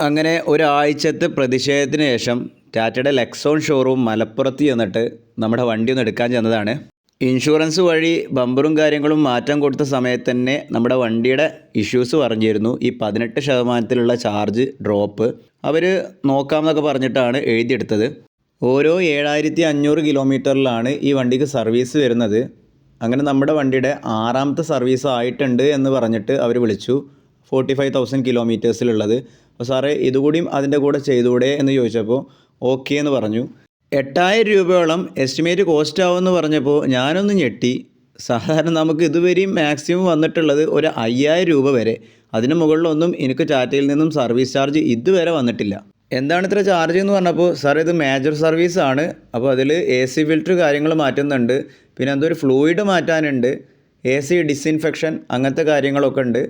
അങ്ങനെ ഒരാഴ്ചത്തെ പ്രതിഷേധത്തിന് ശേഷം ടാറ്റയുടെ ലെക്സോൺ ഷോറൂം മലപ്പുറത്ത് ചെന്നിട്ട് നമ്മുടെ വണ്ടി ഒന്ന് എടുക്കാൻ ചെന്നതാണ്. ഇൻഷുറൻസ് വഴി ബമ്പറും കാര്യങ്ങളും മാറ്റം കൊടുത്ത സമയത്ത് തന്നെ നമ്മുടെ വണ്ടിയുടെ ഇഷ്യൂസ് പറഞ്ഞിരുന്നു. ഈ 18% ചാർജ് ഡ്രോപ്പ് അവർ നോക്കാമെന്നൊക്കെ പറഞ്ഞിട്ടാണ് എഴുതിയെടുത്തത്. ഓരോ 7500 കിലോമീറ്ററിലാണ് ഈ വണ്ടിക്ക് സർവീസ് വരുന്നത്. അങ്ങനെ നമ്മുടെ വണ്ടിയുടെ 6ാമത്തെ സർവീസ് ആയിട്ടുണ്ട് എന്ന് പറഞ്ഞിട്ട് അവർ വിളിച്ചു. 45,000 കിലോമീറ്റേഴ്സിലുള്ളത്. അപ്പോൾ സാറേ ഇതുകൂടിയും അതിൻ്റെ കൂടെ ചെയ്തുകൂടെ എന്ന് ചോദിച്ചപ്പോൾ ഓക്കെ എന്ന് പറഞ്ഞു. 8000 രൂപയോളം എസ്റ്റിമേറ്റ് കോസ്റ്റ് ആവുമെന്ന് പറഞ്ഞപ്പോൾ ഞാനൊന്ന് ഞെട്ടി. സാധാരണ നമുക്ക് ഇതുവരെയും മാക്സിമം വന്നിട്ടുള്ളത് ഒരു 5000 രൂപ വരെ. അതിന് മുകളിലൊന്നും എനിക്ക് ടാറ്റയിൽ നിന്നും സർവീസ് ചാർജ് ഇതുവരെ വന്നിട്ടില്ല. എന്താണ് ഇത്ര ചാർജ് എന്ന് പറഞ്ഞപ്പോൾ സാർ ഇത് മേജർ സർവീസാണ്. അപ്പോൾ അതിൽ AC ഫിൽറ്റർ കാര്യങ്ങൾ മാറ്റുന്നുണ്ട്, പിന്നെ എന്തോ ഒരു ഫ്ലൂയിഡ് മാറ്റാനുണ്ട്, AC ഡിസ്ഇൻഫെക്ഷൻ അങ്ങനത്തെ കാര്യങ്ങളൊക്കെ ഉണ്ട്,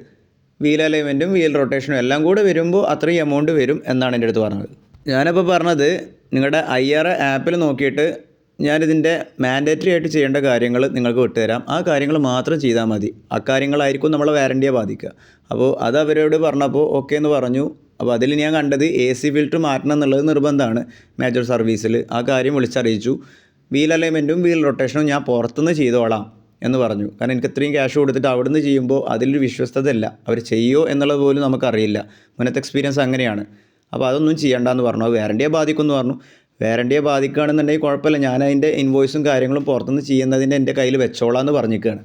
വീൽ അലൈൻമെൻറ്റും വീൽ റൊട്ടേഷനും എല്ലാം കൂടെ വരുമ്പോൾ അത്രയും എമൗണ്ട് വരും എന്നാണ് എൻ്റെ അടുത്ത് പറഞ്ഞത്. ഞാനപ്പോൾ പറഞ്ഞത് നിങ്ങളുടെ IRA ആപ്പിൽ നോക്കിയിട്ട് ഞാനിതിൻ്റെ മാൻഡേറ്ററി ആയിട്ട് ചെയ്യേണ്ട കാര്യങ്ങൾ നിങ്ങൾക്ക് വിട്ടുതരാം, ആ കാര്യങ്ങൾ മാത്രം ചെയ്താൽ മതി, അക്കാര്യങ്ങളായിരിക്കും നമ്മളെ വാറണ്ടിയെ ബാധിക്കുക. അപ്പോൾ അത് അവരോട് പറഞ്ഞപ്പോൾ ഓക്കെ എന്ന് പറഞ്ഞു. അപ്പോൾ അതിൽ ഞാൻ കണ്ടത് AC ഫിൽറ്റർ മാറ്റണം എന്നുള്ളത് നിർബന്ധമാണ് മേജർ സർവീസിൽ. ആ കാര്യം വിളിച്ചറിയിച്ചു. വീൽ അലൈൻമെൻറ്റും വീൽ റൊട്ടേഷനും ഞാൻ പുറത്തുനിന്ന് ചെയ്തോളാം എന്ന് പറഞ്ഞു. കാരണം എനിക്ക് ഇത്രയും ക്യാഷ് കൊടുത്തിട്ട് അവിടുന്ന് ചെയ്യുമ്പോൾ അതിലൊരു വിശ്വസ്തതയില്ല, അവർ ചെയ്യുമോ എന്നുള്ളത് പോലും നമുക്കറിയില്ല. മുന്നത്തെ എക്സ്പീരിയൻസ് അങ്ങനെയാണ്. അപ്പോൾ അതൊന്നും ചെയ്യണ്ടെന്ന് പറഞ്ഞു. അത് വാറണ്ടിയെ ബാധിക്കുമെന്ന് പറഞ്ഞു. വാറണ്ടിയെ ബാധിക്കുകയാണെന്നുണ്ടെങ്കിൽ കുഴപ്പമില്ല, ഞാൻ അതിൻ്റെ ഇൻവോയ്സും കാര്യങ്ങളും പുറത്തുനിന്ന് ചെയ്യുന്നതിൻ്റെ എൻ്റെ കയ്യിൽ വെച്ചോളാം എന്ന് പറഞ്ഞിരിക്കുകയാണ്.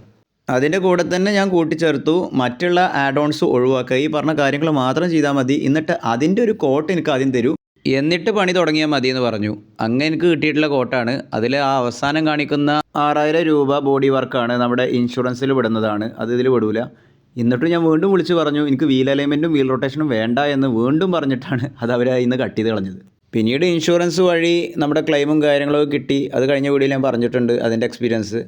അതിൻ്റെ കൂടെ തന്നെ ഞാൻ കൂട്ടിച്ചേർത്തു മറ്റുള്ള ആഡ് ഓൺസ് ഒഴിവാക്കുക, ഈ പറഞ്ഞ കാര്യങ്ങൾ മാത്രം ചെയ്താൽ മതി, എന്നിട്ട് അതിൻ്റെ ഒരു കോട്ട് എനിക്ക് ആദ്യം തരൂ, എന്നിട്ട് പണി തുടങ്ങിയാൽ മതി എന്ന് പറഞ്ഞു. അങ്ങനെ എനിക്ക് കിട്ടിയിട്ടുള്ള കോട്ടാണ്. അതിൽ ആ അവസാനം കാണിക്കുന്ന 6000 രൂപ ബോഡി വർക്കാണ് നമ്മുടെ ഇൻഷുറൻസിൽ വിടുന്നതാണ്, അത് ഇതിൽ വിടൂല. എന്നിട്ടും ഞാൻ വീണ്ടും വിളിച്ച് പറഞ്ഞു എനിക്ക് വീൽ അലൈൻമെൻറ്റും വീൽ റൊട്ടേഷനും വേണ്ട എന്ന് വീണ്ടും പറഞ്ഞിട്ടാണ് അത് അവർ ഇന്ന് കട്ട് ചെയ്ത് കളഞ്ഞത്. പിന്നീട് ഇൻഷുറൻസ് വഴി നമ്മുടെ ക്ലെയിമും കാര്യങ്ങളൊക്കെ കിട്ടി. അത് കഴിഞ്ഞ വീഡിയോയിൽ ഞാൻ പറഞ്ഞിട്ടുണ്ട് അതിൻ്റെ എക്സ്പീരിയൻസ്.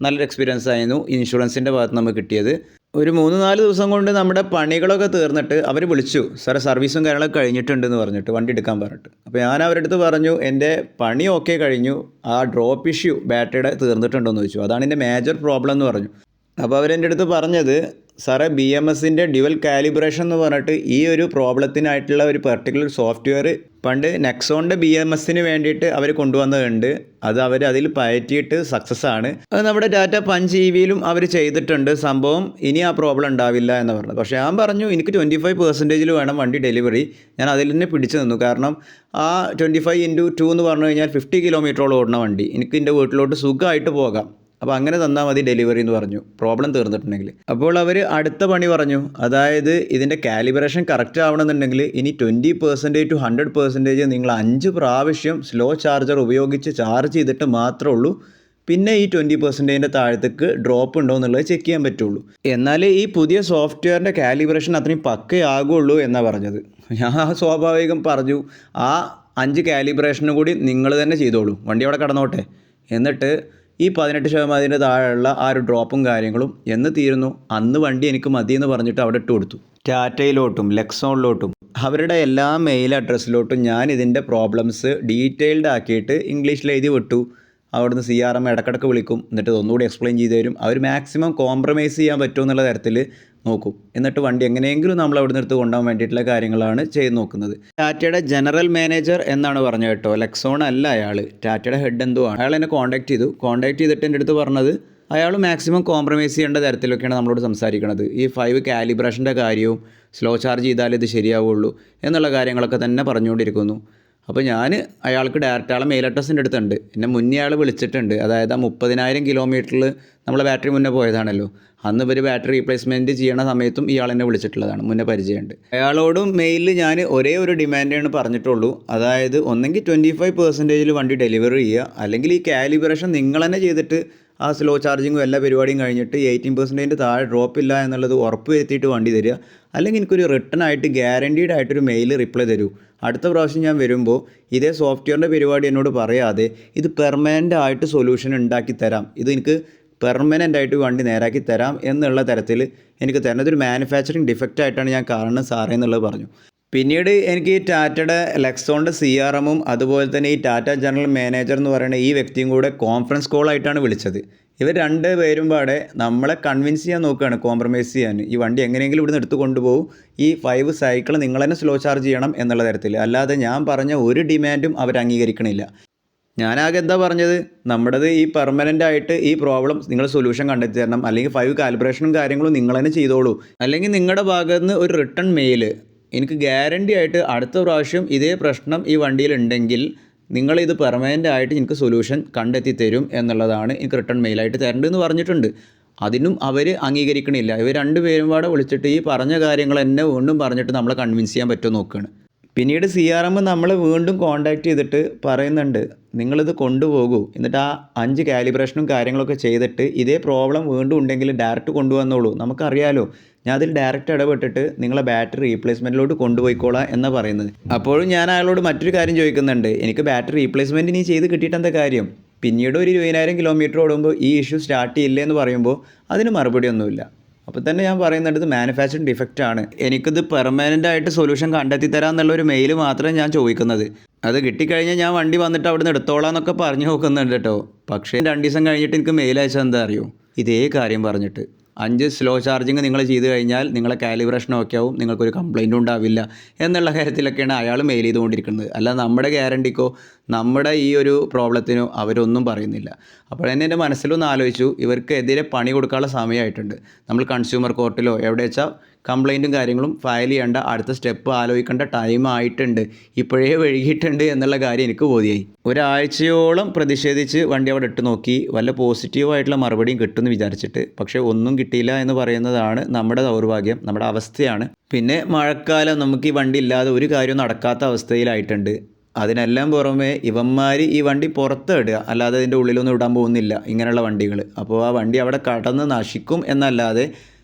നല്ലൊരു എക്സ്പീരിയൻസ് ആയിരുന്നു ഇൻഷുറൻസിൻ്റെ ഭാഗത്ത് നമുക്ക് കിട്ടിയത്. ഒരു 3-4 ദിവസം കൊണ്ട് നമ്മുടെ പണികളൊക്കെ തീർന്നിട്ട് അവർ വിളിച്ചു, സാറേ സർവീസും കാര്യങ്ങളൊക്കെ കഴിഞ്ഞിട്ടുണ്ടെന്ന് പറഞ്ഞിട്ട് വണ്ടി എടുക്കാൻ പറഞ്ഞിട്ട്. അപ്പോൾ ഞാൻ അവരുടെ അടുത്ത് പറഞ്ഞു എൻ്റെ പണി ഓക്കെ കഴിഞ്ഞു, ആ ഡ്രോപ്പ് ഇഷ്യൂ ബാറ്ററിയുടെ തീർന്നിട്ടുണ്ടോയെന്ന് ചോദിച്ചു. അതാണ് എൻ്റെ മേജർ പ്രോബ്ലം എന്ന് പറഞ്ഞു. അപ്പോൾ അവരെൻ്റെ അടുത്ത് പറഞ്ഞത്, സാറേ BMSൻ്റെ ഡ്യുവൽ കാലിബ്രേഷൻ എന്ന് പറഞ്ഞിട്ട് ഈ ഒരു പ്രോബ്ലത്തിനായിട്ടുള്ള ഒരു പെർട്ടിക്കുലർ സോഫ്റ്റ്വെയർ പണ്ട് നെക്സോണിൻ്റെ BMSന് വേണ്ടിയിട്ട് അവർ കൊണ്ടുവന്നതുണ്ട്, അത് അവർ അതിൽ പയറ്റിയിട്ട് സക്സസ് ആണ്. അത് നമ്മുടെ ടാറ്റ പഞ്ച് EVയിലും അവർ ചെയ്തിട്ടുണ്ട് സംഭവം, ഇനി ആ പ്രോബ്ലം ഉണ്ടാവില്ല എന്ന് പറഞ്ഞു. പക്ഷേ ഞാൻ പറഞ്ഞു എനിക്ക് 25% വേണം വണ്ടി ഡെലിവറി. ഞാൻ അതിൽ തന്നെ പിടിച്ചു നിന്നു. കാരണം ആ 25x2 എന്ന് പറഞ്ഞു കഴിഞ്ഞാൽ 50 കിലോമീറ്ററോളം ഓടുന്ന വണ്ടി, എനിക്ക് എൻ്റെ വീട്ടിലോട്ട് സുഖമായിട്ട് പോകാം. അപ്പോൾ അങ്ങനെ തന്നാൽ മതി ഡെലിവറി എന്ന് പറഞ്ഞു, പ്രോബ്ലം തീർന്നിട്ടുണ്ടെങ്കിൽ. അപ്പോൾ അവർ അടുത്ത പണി പറഞ്ഞു, അതായത് ഇതിൻ്റെ കാലിബ്രേഷൻ കറക്റ്റ് ആവണമെന്നുണ്ടെങ്കിൽ ഇനി 20% to 100% നിങ്ങൾ 5 പ്രാവശ്യം സ്ലോ ചാർജർ ഉപയോഗിച്ച് ചാർജ് ചെയ്തിട്ട് മാത്രമേ ഉള്ളൂ പിന്നെ ഈ 20%-ൻ്റെ താഴത്തേക്ക് ഡ്രോപ്പ് ഉണ്ടോ എന്നുള്ളത് ചെക്ക് ചെയ്യാൻ പറ്റുള്ളൂ. എന്നാൽ ഈ പുതിയ സോഫ്റ്റ്വെയറിൻ്റെ കാലിബ്രേഷൻ അത്രയും പക്കയാകുള്ളൂ എന്നാണ് പറഞ്ഞത്. ഞാൻ സ്വാഭാവികം പറഞ്ഞു ആ 5 കാലിബ്രേഷനും കൂടി നിങ്ങൾ തന്നെ ചെയ്തോളൂ, വണ്ടി അവിടെ കടന്നോട്ടെ, എന്നിട്ട് ഈ 18% താഴെയുള്ള ആ ഒരു ഡ്രോപ്പും കാര്യങ്ങളും എന്ന് തീരുന്നു അന്ന് വണ്ടി എനിക്ക് മതി എന്ന് പറഞ്ഞിട്ട് അവിടെ ഇട്ട് കൊടുത്തു. ടാറ്റയിലോട്ടും ലെക്സോണിലോട്ടും അവരുടെ എല്ലാ മെയിൽ അഡ്രസ്സിലോട്ടും ഞാൻ ഇതിൻ്റെ പ്രോബ്ലംസ് ഡീറ്റെയിൽഡ് ആക്കിയിട്ട് ഇംഗ്ലീഷിൽ എഴുതി വിട്ടു. അവിടുന്ന് CRM ഇടക്കിടക്ക് വിളിക്കും, എന്നിട്ട് ഒന്നുകൂടി എക്സ്പ്ലെയിൻ ചെയ്ത് തരും. അവർ മാക്സിമം കോംപ്രമൈസ് ചെയ്യാൻ പറ്റുമോ എന്നുള്ള തരത്തിൽ നോക്കും. എന്നിട്ട് വണ്ടി എങ്ങനെയെങ്കിലും നമ്മൾ അവിടെ നിന്ന് എടുത്ത് കൊണ്ടുപോകാൻ വേണ്ടിയിട്ടുള്ള കാര്യങ്ങളാണ് ചെയ്ത് നോക്കുന്നത്. ടാറ്റയുടെ ജനറൽ മാനേജർ എന്നാണ് പറഞ്ഞത് കേട്ടോ, ലെക്സോൺ അല്ല അയാൾ, ടാറ്റയുടെ ഹെഡ് എന്തോ ആണ്. അയാൾ എന്നെ കോൺടാക്ട് ചെയ്തിട്ട് എൻ്റെ അടുത്ത് പറഞ്ഞത് അയാൾ മാക്സിമം കോംപ്രമൈസ് ചെയ്യേണ്ട തരത്തിലൊക്കെയാണ് നമ്മളോട് സംസാരിക്കുന്നത്. ഈ 5 കാലിബ്രേഷൻ്റെ കാര്യവും സ്ലോ ചാർജ് ചെയ്താലേ ഇത് ശരിയാവുള്ളൂ എന്നുള്ള കാര്യങ്ങളൊക്കെ തന്നെ പറഞ്ഞുകൊണ്ടിരിക്കുന്നു. അപ്പോൾ ഞാൻ അയാൾക്ക് ഡയറക്റ്റ് ആളെ മെയിൽ അഡ്രസ്സിൻ്റെ അടുത്തുണ്ട്, എന്നെ മുന്നേ അയാൾ വിളിച്ചിട്ടുണ്ട്. അതായത് ആ 30,000 കിലോമീറ്ററിൽ നമ്മളെ ബാറ്ററി മുന്നേ പോയതാണല്ലോ, അന്ന് ഇവർ ബാറ്ററി റീപ്ലേസ്മെൻറ്റ് ചെയ്യണ സമയത്തും ഇയാൾ എന്നെ വിളിച്ചിട്ടുള്ളതാണ്, മുന്നേ പരിചയമുണ്ട്. അയാളോടും മെയിലിൽ ഞാൻ ഒരേ ഒരു ഡിമാൻഡാണ് പറഞ്ഞിട്ടുള്ളൂ, അതായത് ഒന്നെങ്കിൽ 25% വണ്ടി ഡെലിവറി ചെയ്യുക, അല്ലെങ്കിൽ ഈ കാലിബ്രേഷൻ നിങ്ങൾ തന്നെ ചെയ്തിട്ട് ആ സ്ലോ ചാർജിങ്ങും എല്ലാ പരിപാടിയും കഴിഞ്ഞിട്ട് 18% താഴെ ഡ്രോപ്പ് ഇല്ല എന്നുള്ളത് ഉറപ്പ് വരുത്തിയിട്ട് വണ്ടി തരിക, അല്ലെങ്കിൽ എനിക്കൊരു റിട്ടേൺ ആയിട്ട് ഗ്യാരണ്ടീഡ് ആയിട്ടൊരു മെയിൽ റിപ്ലൈ തരൂ. അടുത്ത പ്രാവശ്യം ഞാൻ വരുമ്പോൾ ഇതേ സോഫ്റ്റ്വെയറിൻ്റെ പരിപാടി എന്നോട് പറയാതെ ഇത് പെർമനൻ്റ് ആയിട്ട് സൊല്യൂഷൻ ഉണ്ടാക്കി തരാം, ഇത് എനിക്ക് പെർമനൻ്റ് ആയിട്ട് വണ്ടി നേരാക്കി തരാം എന്നുള്ള തരത്തിൽ എനിക്ക് തരുന്നത് ഒരു മാനുഫാക്ചറിങ് ഡിഫക്റ്റ് ആയിട്ടാണ് ഞാൻ കാണുന്നത് സാറേ എന്നുള്ളത് പറഞ്ഞു. പിന്നീട് എനിക്ക് ഈ ടാറ്റയുടെ ലെക്സോണിൻ്റെ CRM അതുപോലെ തന്നെ ഈ ടാറ്റ ജനറൽ മാനേജർ എന്ന് പറയുന്ന ഈ വ്യക്തിയും കൂടെ കോൺഫറൻസ് കോളായിട്ടാണ് വിളിച്ചത്. ഇവർ രണ്ട് പേരും പാടെ നമ്മളെ കൺവിൻസ് ചെയ്യാൻ നോക്കുകയാണ്, കോംപ്രമൈസ് ചെയ്യാൻ. ഈ വണ്ടി എങ്ങനെയെങ്കിലും ഇവിടുന്ന് എടുത്ത് കൊണ്ടുപോകും, ഈ 5 സൈക്കിൾ നിങ്ങൾ തന്നെ സ്ലോ ചാർജ് ചെയ്യണം എന്നുള്ള തരത്തിൽ. അല്ലാതെ ഞാൻ പറഞ്ഞ ഒരു ഡിമാൻഡും അവർ അംഗീകരിക്കണില്ല. ഞാനാകെ എന്താ പറഞ്ഞത്, നമ്മുടേത് ഈ പെർമനൻ്റ് ആയിട്ട് ഈ പ്രോബ്ലം നിങ്ങൾ സൊല്യൂഷൻ കണ്ടെത്തി തരണം, അല്ലെങ്കിൽ 5 കാലിബ്രേഷനും കാര്യങ്ങളും നിങ്ങൾ തന്നെ ചെയ്തോളൂ, അല്ലെങ്കിൽ നിങ്ങളുടെ ഭാഗത്ത് നിന്ന് ഒരു റിട്ടേൺ മെയിൽ എനിക്ക് ഗ്യാരണ്ടി ആയിട്ട് അടുത്ത പ്രാവശ്യം ഇതേ പ്രശ്നം ഈ വണ്ടിയിലുണ്ടെങ്കിൽ നിങ്ങളിത് പെർമനൻ്റ് ആയിട്ട് എനിക്ക് സൊല്യൂഷൻ കണ്ടെത്തി തരും എന്നുള്ളതാണ് എനിക്ക് റിട്ടേൺ മെയിലായിട്ട് തരേണ്ടതെന്ന് പറഞ്ഞിട്ടുണ്ട്. അതിനും അവർ അംഗീകരിക്കണില്ല. ഇവർ രണ്ടുപേരും പാടെ വിളിച്ചിട്ട് ഈ പറഞ്ഞ കാര്യങ്ങൾ തന്നെ വീണ്ടും പറഞ്ഞിട്ട് നമ്മളെ കൺവിൻസ് ചെയ്യാൻ പറ്റുമോ നോക്കുകയാണ്. പിന്നീട് CRM നമ്മൾ വീണ്ടും കോൺടാക്റ്റ് ചെയ്തിട്ട് പറയുന്നുണ്ട്, നിങ്ങളിത് കൊണ്ടുപോകൂ, എന്നിട്ട് ആ 5 കാലിബ്രേഷനും കാര്യങ്ങളൊക്കെ ചെയ്തിട്ട് ഇതേ പ്രോബ്ലം വീണ്ടും ഉണ്ടെങ്കിൽ ഡയറക്റ്റ് കൊണ്ടുവന്നോളൂ, നമുക്കറിയാലോ, ഞാൻ അതിൽ ഡയറക്റ്റ് ഇടപെട്ടിട്ട് നിങ്ങളെ ബാറ്ററി റീപ്ലേസ്മെൻറ്റിലോട്ട് കൊണ്ടുപോയിക്കോളാം എന്നാണ് പറയുന്നത്. അപ്പോഴും ഞാൻ അയാളോട് മറ്റൊരു കാര്യം ചോദിക്കുന്നുണ്ട്, എനിക്ക് ബാറ്ററി റീപ്ലേസ്മെൻറ്റ് നീ ചെയ്ത് കിട്ടിയിട്ട് എന്താ കാര്യം? പിന്നീട് ഒരു 20,000 കിലോമീറ്റർ ഓടുമ്പോൾ ഈ ഇഷ്യൂ സ്റ്റാർട്ട് ചെയ്യില്ലേ എന്ന് പറയുമ്പോൾ അതിന് മറുപടി ഒന്നുമില്ല. അപ്പോൾ തന്നെ ഞാൻ പറയുന്നുണ്ട്, ഇത് മാനുഫാക്ചറിങ് ഡിഫക്റ്റ് ആണ്, എനിക്കിത് പെർമനൻ്റ് ആയിട്ട് സൊല്യൂഷൻ കണ്ടെത്തി തരാം എന്നുള്ളൊരു മെയിൽ മാത്രമേ ഞാൻ ചോദിക്കുന്നത്. അത് കിട്ടിക്കഴിഞ്ഞാൽ ഞാൻ വണ്ടി വന്നിട്ട് അവിടെ നിന്ന് എടുത്തോളാം എന്നൊക്കെ പറഞ്ഞു നോക്കുന്നുണ്ട് കേട്ടോ. പക്ഷേ 2 ദിവസം കഴിഞ്ഞിട്ട് എനിക്ക് മെയിൽ അയച്ചാൽ എന്താ അറിയോ, ഇതേ കാര്യം പറഞ്ഞിട്ട് 5 സ്ലോ ചാർജിങ് നിങ്ങൾ ചെയ്ത് കഴിഞ്ഞാൽ നിങ്ങളെ കാലിബ്രേഷൻ ഒക്കെ ആവും, നിങ്ങൾക്കൊരു കംപ്ലൈൻറ്റും ഉണ്ടാവില്ല എന്നുള്ള കാര്യത്തിലൊക്കെയാണ് അയാൾ മെയിൽ ചെയ്തുകൊണ്ടിരിക്കുന്നത്. അല്ല നമ്മുടെ ഗ്യാരണ്ടിക്കോ നമ്മുടെ ഈ ഒരു പ്രോബ്ലത്തിനോ അവരൊന്നും പറയുന്നില്ല. അപ്പോൾ തന്നെ എൻ്റെ മനസ്സിലൊന്ന് ആലോചിച്ചു, ഇവർക്ക് എതിരെ പണി കൊടുക്കാനുള്ള സമയമായിട്ടുണ്ട്. നമ്മൾ കൺസ്യൂമർ കോർട്ടിലോ എവിടെ വെച്ചാൽ കംപ്ലൈൻറ്റും കാര്യങ്ങളും ഫയൽ ചെയ്യേണ്ട അടുത്ത സ്റ്റെപ്പ് ആലോചിക്കേണ്ട ടൈം ആയിട്ടുണ്ട്, ഇപ്പോഴേ വൈകിയിട്ടുണ്ട് എന്നുള്ള കാര്യം എനിക്ക് ബോധ്യമായി. ഒരാഴ്ചയോളം പ്രതിഷേധിച്ച് വണ്ടി അവിടെ ഇട്ട് നോക്കി, വല്ല പോസിറ്റീവായിട്ടുള്ള മറുപടിയും കിട്ടുമെന്ന് വിചാരിച്ചിട്ട്. പക്ഷേ ഒന്നും കിട്ടിയില്ല എന്ന് പറയുന്നതാണ് നമ്മുടെ ദൗർഭാഗ്യം, നമ്മുടെ അവസ്ഥയാണ്. പിന്നെ മഴക്കാലം, നമുക്ക് ഈ വണ്ടി ഇല്ലാതെ ഒരു കാര്യവും നടക്കാത്ത അവസ്ഥയിലായിട്ടുണ്ട്. അതിനെല്ലാം പുറമെ ഇവന്മാർ ഈ വണ്ടി പുറത്ത് ഇടുക, അല്ലാതെ അതിൻ്റെ ഉള്ളിലൊന്നും ഇടാൻ പോകുന്നില്ല ഇങ്ങനെയുള്ള വണ്ടികൾ. അപ്പോൾ ആ വണ്ടി അവിടെ കടന്ന് നശിക്കും എന്നല്ലാതെ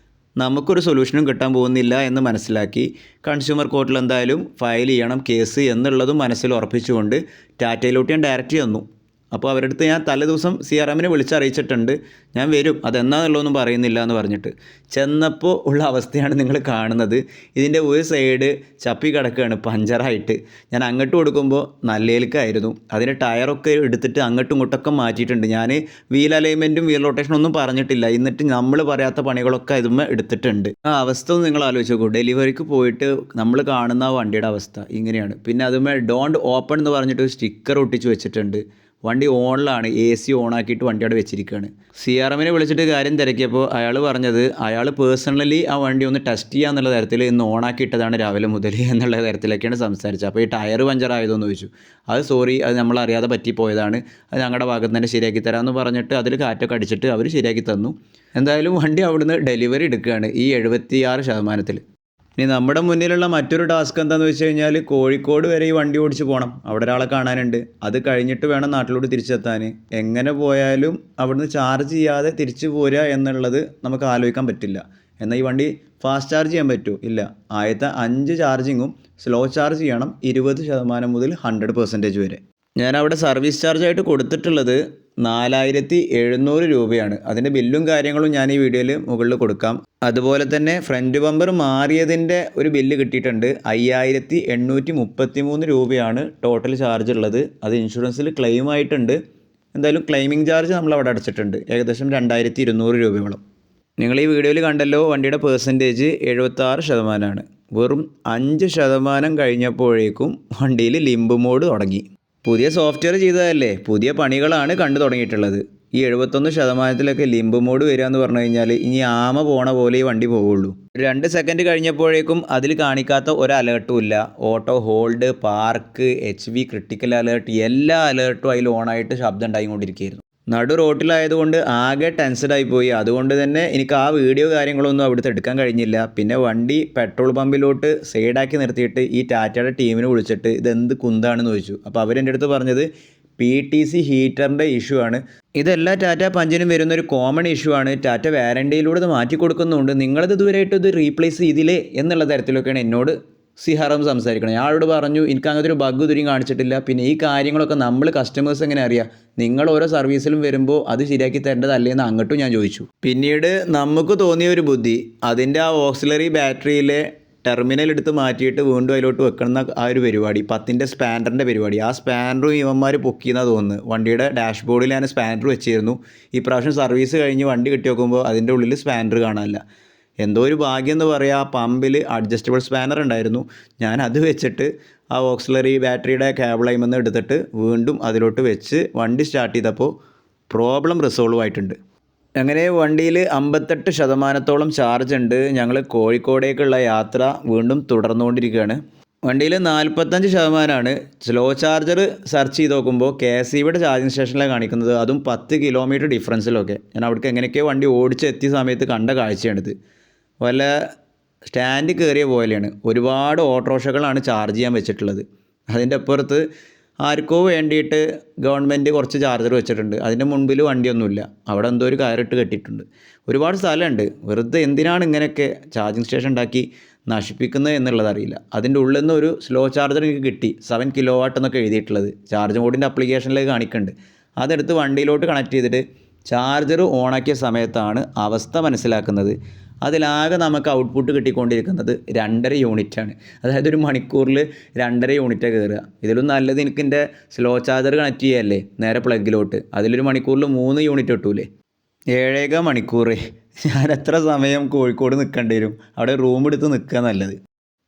നമുക്കൊരു സൊല്യൂഷനും കിട്ടാൻ പോകുന്നില്ല എന്ന് മനസ്സിലാക്കി കൺസ്യൂമർ കോർട്ടിൽ എന്തായാലും ഫയൽ ചെയ്യണം കേസ് എന്നുള്ളതും മനസ്സിൽ ഉറപ്പിച്ചുകൊണ്ട് ടാറ്റയിലോട്ട് ഞാൻ ഡയറക്റ്റ് ചെന്നു. അപ്പോൾ അവരുടെ അടുത്ത് ഞാൻ തലേദിവസം CRMനെ വിളിച്ചറിയിച്ചിട്ടുണ്ട്, ഞാൻ വരും, അതെന്നാന്നുള്ളതൊന്നും പറയുന്നില്ല എന്ന് പറഞ്ഞിട്ട്. ചെന്നപ്പോൾ ഉള്ള അവസ്ഥയാണ് നിങ്ങൾ കാണുന്നത്. ഇതിൻ്റെ ഒരു സൈഡ് ചപ്പി കിടക്കുകയാണ് പഞ്ചറായിട്ട്. ഞാൻ അങ്ങോട്ട് കൊടുക്കുമ്പോൾ നല്ലേൽക്കായിരുന്നു, അതിൻ്റെ ടയറൊക്കെ എടുത്തിട്ട് അങ്ങോട്ടും ഇങ്ങോട്ടൊക്കെ മാറ്റിയിട്ടുണ്ട്. ഞാൻ വീൽ അലൈൻമെൻറ്റും വീൽ റൊട്ടേഷനും ഒന്നും പറഞ്ഞിട്ടില്ല, എന്നിട്ട് നമ്മൾ പറയാത്ത പണികളൊക്കെ ഇതുമ്മേ എടുത്തിട്ടുണ്ട്. ആ അവസ്ഥ ഒന്ന് നിങ്ങൾ ആലോചിച്ച് നോക്കൂ. ഡെലിവറിക്ക് പോയിട്ട് നമ്മൾ കാണുന്ന ആ വണ്ടിയുടെ അവസ്ഥ ഇങ്ങനെയാണ്. പിന്നെ അതുമേ ഡോണ്ട് ഓപ്പൺ എന്ന് പറഞ്ഞിട്ട് സ്റ്റിക്കർ ഒട്ടിച്ച് വെച്ചിട്ടുണ്ട്. വണ്ടി ഓണിലാണ്, AC ഓണാക്കിയിട്ട് വണ്ടി അവിടെ വെച്ചിരിക്കുകയാണ്. CRMനെ വിളിച്ചിട്ട് കാര്യം തിരക്കിയപ്പോൾ അയാൾ പറഞ്ഞത് അയാൾ പേഴ്സണലി ആ വണ്ടി ഒന്ന് ടെസ്റ്റ് ചെയ്യാന്നുള്ള തരത്തിൽ ഇന്ന് ഓണാക്കിയിട്ടതാണ് രാവിലെ മുതൽ എന്നുള്ള തരത്തിലൊക്കെയാണ് സംസാരിച്ചത്. അപ്പോൾ ഈ ടയർ പഞ്ചറായതെന്ന് ചോദിച്ചു. അത് സോറി, അത് നമ്മൾ അറിയാതെ പറ്റിപ്പോയതാണ്, അത് ഞങ്ങളുടെ ഭാഗത്ത് തന്നെ ശരിയാക്കി തരാമെന്ന് പറഞ്ഞിട്ട് അതിൽ കാറ്റൊക്കെ അടിച്ചിട്ട് അവർ ശരിയാക്കി തന്നു. എന്തായാലും വണ്ടി അവിടുന്ന് ഡെലിവറി എടുക്കുകയാണ് ഈ 76%. ഇനി നമ്മുടെ മുന്നിലുള്ള മറ്റൊരു ടാസ്ക് എന്താണെന്ന് വെച്ച് കഴിഞ്ഞാൽ, കോഴിക്കോട് വരെ ഈ വണ്ടി ഓടിച്ച് പോകണം, അവിടെ ഒരാളെ കാണാനുണ്ട്. അത് കഴിഞ്ഞിട്ട് വേണം നാട്ടിലോട്ട് തിരിച്ചെത്താൻ. എങ്ങനെ പോയാലും അവിടുന്ന് ചാർജ് ചെയ്യാതെ തിരിച്ചു പോരുക എന്നുള്ളത് നമുക്ക് ആലോചിക്കാൻ പറ്റില്ല. എന്നാൽ ഈ വണ്ടി ഫാസ്റ്റ് ചാർജ് ചെയ്യാൻ പറ്റുമോ? ഇല്ല. ആദ്യത്തെ 5 ചാർജിങ്ങും സ്ലോ ചാർജ് ചെയ്യണം 20% മുതൽ 100% വരെ. ഞാനവിടെ സർവീസ് ചാർജായിട്ട് കൊടുത്തിട്ടുള്ളത് 4700 രൂപയാണ്. അതിൻ്റെ ബില്ലും കാര്യങ്ങളും ഞാൻ ഈ വീഡിയോയിൽ മുകളിൽ കൊടുക്കാം. അതുപോലെ തന്നെ ഫ്രണ്ട് ബമ്പർ മാറിയതിൻ്റെ ഒരു ബില്ല് കിട്ടിയിട്ടുണ്ട്. 5833 രൂപയാണ് ടോട്ടൽ ചാർജ് ഉള്ളത്. അത് ഇൻഷുറൻസിൽ ക്ലെയിം ആയിട്ടുണ്ട്. എന്തായാലും ക്ലെയിമിംഗ് ചാർജ് നമ്മൾ അവിടെ അടച്ചിട്ടുണ്ട്, ഏകദേശം 2200 രൂപയോളം. നിങ്ങൾ ഈ വീഡിയോയിൽ കണ്ടല്ലോ, വണ്ടിയുടെ പെർസെൻറ്റേജ് 76%. വെറും 5% കഴിഞ്ഞപ്പോഴേക്കും വണ്ടിയിൽ ലിംബ് മോഡ് തുടങ്ങി. പുതിയ സോഫ്റ്റ്വെയർ ചെയ്തതല്ലേ, പുതിയ പണികളാണ് കണ്ടു തുടങ്ങിയിട്ടുള്ളത്. ഈ 71%-ലൊക്കെ ലിംബ് മോഡ് വരിക എന്ന് പറഞ്ഞു കഴിഞ്ഞാൽ ഇനി ആമ പോണ പോലെ ഈ വണ്ടി പോവുള്ളൂ. 2 സെക്കൻഡ് കഴിഞ്ഞപ്പോഴേക്കും അതിൽ കാണിക്കാത്ത ഒരു അലേർട്ടും ഇല്ല. Auto hold, park, HV critical alert, എല്ലാ അലേർട്ടും അതിൽ ഓണായിട്ട് ശബ്ദം ഉണ്ടായിക്കൊണ്ടിരിക്കുകയായിരുന്നു. നടു റോട്ടിലായതുകൊണ്ട് ആകെ ടെൻസ്ഡായി പോയി. അതുകൊണ്ട് തന്നെ എനിക്ക് ആ വീഡിയോ കാര്യങ്ങളൊന്നും അവിടുത്തെ എടുക്കാൻ കഴിഞ്ഞില്ല. പിന്നെ വണ്ടി പെട്രോൾ പമ്പിലോട്ട് സൈഡാക്കി നിർത്തിയിട്ട് ഈ ടാറ്റയുടെ ടീമിനെ വിളിച്ചിട്ട് ഇതെന്ത് കുന്താണെന്ന് ചോദിച്ചു. അപ്പോൾ അവരെൻ്റെ അടുത്ത് പറഞ്ഞത് PTC ഹീറ്ററിൻ്റെ ഇഷ്യൂ ആണ്, ഇതെല്ലാ ടാറ്റ പഞ്ചിനും വരുന്നൊരു കോമൺ ഇഷ്യൂ ആണ്, ടാറ്റ വാറണ്ടിയിലൂടെ ഇത് മാറ്റി കൊടുക്കുന്നുണ്ട്, നിങ്ങളിത് ഇതുവരെയായിട്ട് ഇത് റീപ്ലേസ് ചെയ്തില്ലേ എന്നുള്ള തരത്തിലൊക്കെയാണ് എന്നോട് CRM സംസാരിക്കണം. ഞാനോട് പറഞ്ഞു എനിക്ക് അങ്ങനത്തെ ഒരു ബഗ് ഇതുവരെയും കാണിച്ചിട്ടില്ല. പിന്നെ ഈ കാര്യങ്ങളൊക്കെ നമ്മൾ കസ്റ്റമേഴ്സ് എങ്ങനെ അറിയാം, നിങ്ങൾ ഓരോ സർവീസിലും വരുമ്പോൾ അത് ശരിയാക്കി തരേണ്ടതല്ലേ എന്ന് അങ്ങോട്ടും ഞാൻ ചോദിച്ചു. പിന്നീട് നമുക്ക് തോന്നിയ ഒരു ബുദ്ധി, അതിൻ്റെ ആ ഓക്സിലറി ബാറ്ററിയിലെ ടെർമിനൽ എടുത്ത് മാറ്റിയിട്ട് വീണ്ടും അതിലോട്ട് വെക്കുന്ന ആ ഒരു പരിപാടി 10-ൻ്റെ സ്പാൻഡറിൻ്റെ പരിപാടി, ആ സ്പാൻഡറും ഇവന്മാർ പൊക്കിയെന്നാണ് തോന്നുന്നത്. വണ്ടിയുടെ ഡാഷ്ബോർഡിൽ ഞാൻ സ്പാൻഡർ വെച്ചിരുന്നു. ഈ പ്രാവശ്യം സർവീസ് കഴിഞ്ഞ് വണ്ടി കിട്ടി നോക്കുമ്പോൾ അതിൻ്റെ ഉള്ളിൽ സ്പാൻഡർ കാണാനില്ല. എന്തോ ഒരു ഭാഗ്യം എന്ന് പറയുക, പമ്പിൽ അഡ്ജസ്റ്റബിൾ സ്പാനർ ഉണ്ടായിരുന്നു. ഞാൻ അത് വെച്ചിട്ട് ആ ഓക്സിലറി ബാറ്ററിയുടെ കേബിൾ നിന്ന് എടുത്തിട്ട് വീണ്ടും അതിലോട്ട് വെച്ച് വണ്ടി സ്റ്റാർട്ട് ചെയ്തപ്പോൾ പ്രോബ്ലം റിസോൾവ് ആയിട്ടുണ്ട്. അങ്ങനെ വണ്ടിയിൽ 58% ചാർജ് ഉണ്ട്. ഞങ്ങൾ കോഴിക്കോടേക്കുള്ള യാത്ര വീണ്ടും തുടർന്നുകൊണ്ടിരിക്കുകയാണ്. വണ്ടിയിൽ 45%. സ്ലോ ചാർജർ സെർച്ച് ചെയ്ത് നോക്കുമ്പോൾ KSEBിയുടെ ചാർജിങ് സ്റ്റേഷനിലാണ് കാണിക്കുന്നത്, അതും 10 കിലോമീറ്റർ ഡിഫറൻസിലൊക്കെ. ഞാൻ അവിടേക്ക് എങ്ങനെയൊക്കെയോ വണ്ടി ഓടിച്ചെത്തിയ സമയത്ത് കണ്ട കാഴ്ചയാണിത്. വല്ല സ്റ്റാൻഡ് കയറിയ പോലെയാണ്. ഒരുപാട് ഓട്ടോറിക്ഷകളാണ് ചാർജ് ചെയ്യാൻ വെച്ചിട്ടുള്ളത്. അതിൻ്റെ അപ്പുറത്ത് ആർക്കോ വേണ്ടിയിട്ട് ഗവൺമെൻറ് കുറച്ച് ചാർജർ വെച്ചിട്ടുണ്ട്. അതിൻ്റെ മുൻപിൽ വണ്ടിയൊന്നുമില്ല, അവിടെ എന്തോ ഒരു കയറിട്ട് കെട്ടിയിട്ടുണ്ട്. ഒരുപാട് സ്ഥലമുണ്ട്. വെറുതെ എന്തിനാണ് ഇങ്ങനെയൊക്കെ ചാർജിങ് സ്റ്റേഷൻ ഉണ്ടാക്കി നശിപ്പിക്കുന്നത് എന്നുള്ളതറിയില്ല. അതിൻ്റെ ഉള്ളിൽ നിന്ന് ഒരു സ്ലോ ചാർജർ എനിക്ക് കിട്ടി, 7 കിലോവാട്ട് എന്നൊക്കെ എഴുതിയിട്ടുള്ളത്. ചാർജ് മോഡിൻ്റെ ആപ്ലിക്കേഷനിലേക്ക് കാണിക്കുന്നുണ്ട്. അതെടുത്ത് വണ്ടിയിലോട്ട് കണക്ട് ചെയ്തിട്ട് ചാർജർ ഓണാക്കിയ സമയത്താണ് അവസ്ഥ മനസ്സിലാക്കുന്നത്. അതിലാകെ നമുക്ക് ഔട്ട്പുട്ട് കിട്ടിക്കൊണ്ടിരിക്കുന്നത് 2.5 യൂണിറ്റാണ്. അതായത് ഒരു മണിക്കൂറിൽ 2.5 യൂണിറ്റാണ് കയറുക. ഇതിലും നല്ലത് എനിക്ക് എൻ്റെ സ്ലോ ചാർജർ കണക്ട് ചെയ്യല്ലേ നേരെ പ്ലഗിലോട്ട്. അതിലൊരു മണിക്കൂറിൽ 3 യൂണിറ്റ് കിട്ടൂലേ. 7.5 മണിക്കൂർ ഞാൻ എത്ര സമയം കോഴിക്കോട് നിൽക്കേണ്ടി വരും. അവിടെ റൂം എടുത്ത് നിൽക്കുക നല്ലത്.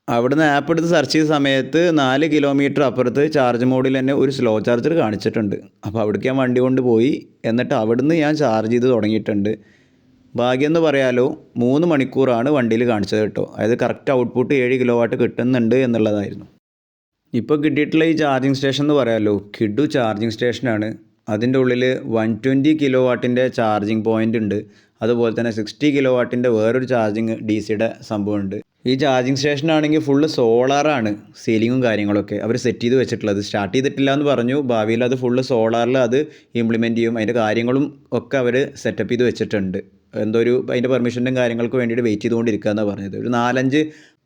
അവിടുന്ന് ആപ്പ് എടുത്ത് സെർച്ച് ചെയ്ത സമയത്ത് 4 കിലോമീറ്റർ അപ്പുറത്ത് ചാർജ് മോഡിൽ തന്നെ ഒരു സ്ലോ ചാർജർ കാണിച്ചിട്ടുണ്ട്. അപ്പോൾ അവിടേക്ക് ഞാൻ വണ്ടി കൊണ്ട് പോയി. എന്നിട്ട് അവിടുന്ന് ഞാൻ ചാർജ് ചെയ്ത് തുടങ്ങിയിട്ടുണ്ട്. ഭാഗ്യം എന്ന് പറയാലോ 3 മണിക്കൂറാണ് വണ്ടിയിൽ കാണിച്ചത് കേട്ടോ. അതായത് കറക്റ്റ് ഔട്ട്പുട്ട് 7 കിലോവാട്ട് കിട്ടുന്നുണ്ട് എന്നുള്ളതായിരുന്നു. ഇപ്പോൾ കിട്ടിയിട്ടുള്ള ഈ ചാർജിങ് സ്റ്റേഷൻ എന്ന് പറയാമല്ലോ കിഡു ചാർജിങ് സ്റ്റേഷനാണ്. അതിൻ്റെ ഉള്ളിൽ 120 കിലോവാട്ടിൻ്റെ ചാർജിങ് പോയിൻ്റ് ഉണ്ട്. അതുപോലെ തന്നെ 60 കിലോവാട്ടിൻ്റെ വേറൊരു ചാർജിങ് DCയുടെ സംഭവമുണ്ട്. ഈ ചാർജിങ് സ്റ്റേഷനാണെങ്കിൽ ഫുള്ള് സോളാറാണ്. സീലിങ്ങും കാര്യങ്ങളൊക്കെ അവർ സെറ്റ് ചെയ്ത് വെച്ചിട്ടുള്ളത്. സ്റ്റാർട്ട് ചെയ്തിട്ടില്ല എന്ന് പറഞ്ഞു. ഭാവിയിൽ അത് ഫുള്ള് സോളാറിൽ അത് ഇംപ്ലിമെൻറ്റ് ചെയ്യും. അതിൻ്റെ കാര്യങ്ങളും ഒക്കെ അവർ സെറ്റപ്പ് ചെയ്ത് വെച്ചിട്ടുണ്ട്. എന്തോ ഒരു അതിൻ്റെ പെർമിഷനും കാര്യങ്ങൾക്ക് വേണ്ടിയിട്ട് വെയിറ്റ് ചെയ്തുകൊണ്ടിരിക്കുക എന്നാണ് പറഞ്ഞത്. ഒരു 4-5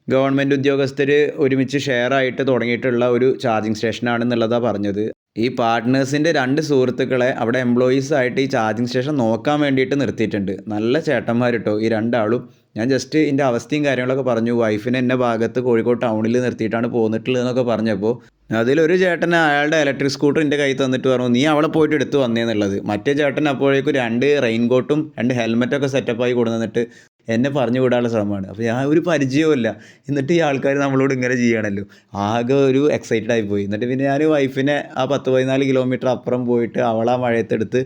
ഗവൺമെൻറ് ഉദ്യോഗസ്ഥർ ഒരുമിച്ച് ഷെയർ ആയിട്ട് തുടങ്ങിയിട്ടുള്ള ഒരു ചാർജിങ് സ്റ്റേഷനാണെന്നുള്ളതാണ് പറഞ്ഞത്. ഈ പാർട്ട്നേഴ്സിൻ്റെ 2 സുഹൃത്തുക്കളെ അവിടെ എംപ്ലോയീസ് ആയിട്ട് ഈ ചാർജിങ് സ്റ്റേഷൻ നോക്കാൻ വേണ്ടിയിട്ട് നിർത്തിയിട്ടുണ്ട്. നല്ല ചേട്ടന്മാർ കേട്ടോ ഈ 2 ആളും. ഞാൻ ജസ്റ്റ് ഇതിൻ്റെ അവസ്ഥയും കാര്യങ്ങളൊക്കെ പറഞ്ഞു. വൈഫിനെ എന്നെ ഭാഗത്ത് കോഴിക്കോട് ടൗണിൽ നിർത്തിയിട്ടാണ് പോന്നിട്ടുള്ളതെന്നൊക്കെ പറഞ്ഞപ്പോൾ അതിലൊരു ചേട്ടൻ അയാളുടെ ഇലക്ട്രിക് സ്കൂട്ടർ എൻ്റെ കയ്യിൽ തന്നിട്ട് പറഞ്ഞു നീ അവളെ പോയിട്ട് എടുത്ത് വന്നേന്നുള്ളത്. മറ്റേ ചേട്ടൻ അപ്പോഴേക്കും 2 റെയിൻകോട്ടും 2 ഹെൽമെറ്റൊക്കെ സെറ്റപ്പായി കൊണ്ടുവന്നിട്ട് എന്നെ പറഞ്ഞു വിടാനുള്ള ശ്രമമാണ്. അപ്പോൾ ഞാൻ ഒരു പരിചയവുമില്ല. എന്നിട്ട് ഈ ആൾക്കാർ നമ്മളോട് ഇങ്ങനെ ചെയ്യണമല്ലോ. ആകെ ഒരു എക്സൈറ്റഡ് ആയിപ്പോയി. എന്നിട്ട് പിന്നെ ഞാൻ വൈഫിനെ ആ 10-14 കിലോമീറ്റർ അപ്പുറം പോയിട്ട് അവളാ മഴയത്തെടുത്ത്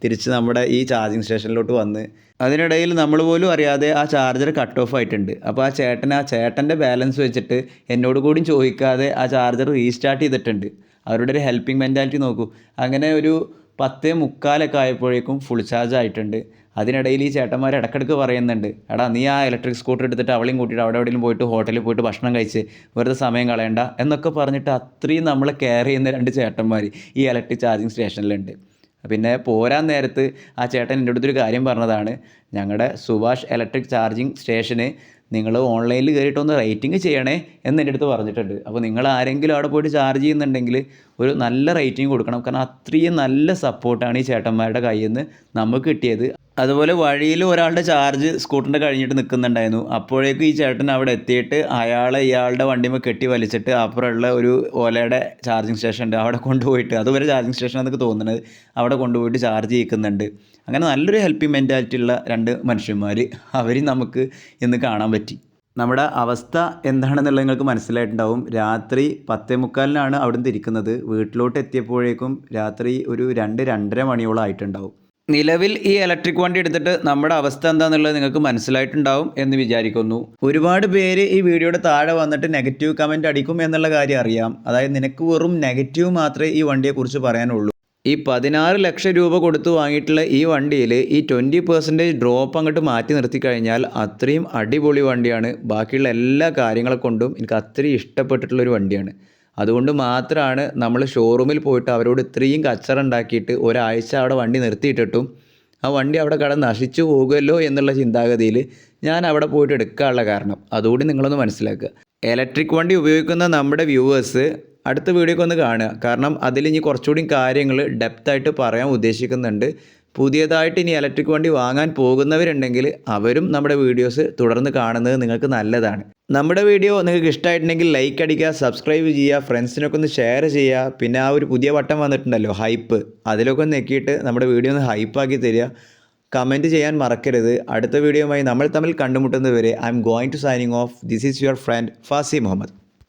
തിരിച്ച് നമ്മുടെ ഈ ചാർജിങ് സ്റ്റേഷനിലോട്ട് വന്ന് അതിനിടയിൽ നമ്മൾ പോലും അറിയാതെ ആ ചാർജർ കട്ട് ഓഫ് ആയിട്ടുണ്ട്. അപ്പോൾ ആ ചേട്ടൻ്റെ ബാലൻസ് വെച്ചിട്ട് എന്നോട് കൂടി ചോദിക്കാതെ ആ ചാർജർ റീസ്റ്റാർട്ട് ചെയ്തിട്ടുണ്ട്. അവരുടെ ഒരു ഹെൽപ്പിംഗ് മെൻറ്റാലിറ്റി നോക്കൂ. അങ്ങനെ ഒരു 10:45 ആയപ്പോഴേക്കും ഫുൾ ചാർജ് ആയിട്ടുണ്ട്. അതിനിടയിൽ ഈ ചേട്ടന്മാർ ഇടയ്ക്കിടയ്ക്ക് പറയുന്നുണ്ട് എടാ നീ ആ ഇലക്ട്രിക് സ്കൂട്ടർ എടുത്തിട്ട് അവളെയും കൂട്ടിയിട്ട് അവിടെ എവിടെയും പോയിട്ട് ഹോട്ടലിൽ പോയിട്ട് ഭക്ഷണം കഴിച്ച് വെറുതെ സമയം കളയണ്ട എന്നൊക്കെ പറഞ്ഞിട്ട് അത്രയും നമ്മളെ കെയർ ചെയ്യുന്ന 2 ചേട്ടന്മാർ ഈ ഇലക്ട്രിക് ചാർജിങ് സ്റ്റേഷനിലുണ്ട്. പിന്നെ പോരാൻ നേരത്ത് ആ ചേട്ടൻ എൻ്റെ അടുത്തൊരു കാര്യം പറഞ്ഞതാണ്, ഞങ്ങളുടെ സുഭാഷ് ഇലക്ട്രിക് ചാർജിങ് സ്റ്റേഷന് നിങ്ങൾ ഓൺലൈനിൽ കയറിയിട്ടൊന്ന് റേറ്റിംഗ് ചെയ്യണേ എന്ന് എൻ്റെ അടുത്ത് പറഞ്ഞിട്ടുണ്ട്. അപ്പോൾ നിങ്ങൾ ആരെങ്കിലും അവിടെ പോയിട്ട് ചാർജ് ചെയ്യുന്നുണ്ടെങ്കിൽ ഒരു നല്ല റേറ്റിംഗ് കൊടുക്കണം. കാരണം അത്രയും നല്ല സപ്പോർട്ടാണ് ഈ ചേട്ടന്മാരുടെ കയ്യിൽ നിന്ന് നമുക്ക് കിട്ടിയത്. അതുപോലെ വഴിയിൽ ഒരാളുടെ ചാർജ് സ്കൂട്ടറിൻ്റെ കഴിഞ്ഞിട്ട് നിൽക്കുന്നുണ്ടായിരുന്നു. അപ്പോഴേക്കും ഈ ചേട്ടൻ അവിടെ എത്തിയിട്ട് ഇയാളുടെ വണ്ടിമേൽ കെട്ടി വലിച്ചിട്ട് അപ്പുറമുള്ള ഒരു ഓലയുടെ ചാർജിങ് സ്റ്റേഷൻ ഉണ്ട് അവിടെ കൊണ്ടുപോയിട്ട്, അതുവരെ ചാർജിങ് സ്റ്റേഷൻ എന്നൊക്കെ തോന്നുന്നത്, അവിടെ കൊണ്ടുപോയിട്ട് ചാർജ് ചെയ്യിക്കുന്നുണ്ട്. അങ്ങനെ നല്ലൊരു ഹെൽപ്പിംഗ് മെൻറ്റാലിറ്റി ഉള്ള 2 മനുഷ്യന്മാർ അവരും നമുക്ക് ഇന്ന് കാണാൻ പറ്റി. നമ്മുടെ അവസ്ഥ എന്താണെന്നുള്ളത് നിങ്ങൾക്ക് മനസ്സിലായിട്ടുണ്ടാവും. രാത്രി 10:45 അവിടുന്ന് തിരിക്കുന്നത്. വീട്ടിലോട്ട് എത്തിയപ്പോഴേക്കും രാത്രി ഒരു 2-2:30 മണിയോളം ആയിട്ടുണ്ടാവും. നിലവിൽ ഈ ഇലക്ട്രിക് വണ്ടി എടുത്തിട്ട് നമ്മുടെ അവസ്ഥ എന്താണെന്നുള്ളത് നിങ്ങൾക്ക് മനസ്സിലായിട്ടുണ്ടാവും എന്ന് വിചാരിക്കുന്നു. ഒരുപാട് പേര് ഈ വീഡിയോയുടെ താഴെ വന്നിട്ട് നെഗറ്റീവ് കമൻറ്റ് അടിക്കും എന്നുള്ള കാര്യം അറിയാം. അതായത് നിനക്ക് വെറും നെഗറ്റീവ് മാത്രമേ ഈ വണ്ടിയെക്കുറിച്ച് പറയാനുള്ളൂ. ഈ 16 ലക്ഷം രൂപ കൊടുത്ത് വാങ്ങിയിട്ടുള്ള ഈ വണ്ടിയിൽ ഈ 20% ഡ്രോപ്പ് അങ്ങോട്ട് മാറ്റി നിർത്തി കഴിഞ്ഞാൽ അത്രയും അടിപൊളി വണ്ടിയാണ്. ബാക്കിയുള്ള എല്ലാ കാര്യങ്ങളെ കൊണ്ടും എനിക്ക് അത്രയും ഇഷ്ടപ്പെട്ടിട്ടുള്ളൊരു വണ്ടിയാണ്. അതുകൊണ്ട് മാത്രമാണ് നമ്മൾ ഷോറൂമിൽ പോയിട്ട് അവരോട് ഇത്രയും കച്ചറ ഉണ്ടാക്കിയിട്ട് ഒരാഴ്ച അവിടെ വണ്ടി നിർത്തിയിട്ടിട്ടും ആ വണ്ടി അവിടെ കടന്ന് നശിച്ചു പോകുമല്ലോ എന്നുള്ള ചിന്താഗതിയിൽ ഞാൻ അവിടെ പോയിട്ട് എടുക്കാനുള്ള കാരണം. അതുകൂടി നിങ്ങളൊന്ന് മനസ്സിലാക്കുക. ഇലക്ട്രിക് വണ്ടി ഉപയോഗിക്കുന്ന നമ്മുടെ വ്യൂവേഴ്സ് അടുത്ത വീഡിയോക്ക് ഒന്ന് കാണുക. കാരണം അതിൽ ഇനി കുറച്ചുകൂടി കാര്യങ്ങൾ ഡെപ്തായിട്ട് പറയാൻ ഉദ്ദേശിക്കുന്നുണ്ട്. പുതിയതായിട്ട് ഇനി ഇലക്ട്രിക് വണ്ടി വാങ്ങാൻ പോകുന്നവരുണ്ടെങ്കിൽ അവരും നമ്മുടെ വീഡിയോസ് തുടർന്ന് കാണുന്നത് നിങ്ങൾക്ക് നല്ലതാണ്. നമ്മുടെ വീഡിയോ നിങ്ങൾക്ക് ഇഷ്ടമായിട്ടുണ്ടെങ്കിൽ ലൈക്ക് അടിക്കുക, സബ്സ്ക്രൈബ് ചെയ്യുക, ഫ്രണ്ട്സിനൊക്കെ ഒന്ന് ഷെയർ ചെയ്യുക. പിന്നെ ആ ഒരു പുതിയ ബട്ടൺ വന്നിട്ടുണ്ടല്ലോ ഹൈപ്പ്, അതിലൊക്കെ ഒന്ന് ഞെക്കിയിട്ട് നമ്മുടെ വീഡിയോ ഒന്ന് ഹൈപ്പാക്കി തരിക. കമൻറ്റ് ചെയ്യാൻ മറക്കരുത്. അടുത്ത വീഡിയോയുമായി നമ്മൾ തമ്മിൽ കണ്ടുമുട്ടുന്നത് വരെ I am going to signing off. This is your friend Fasi Muhammad.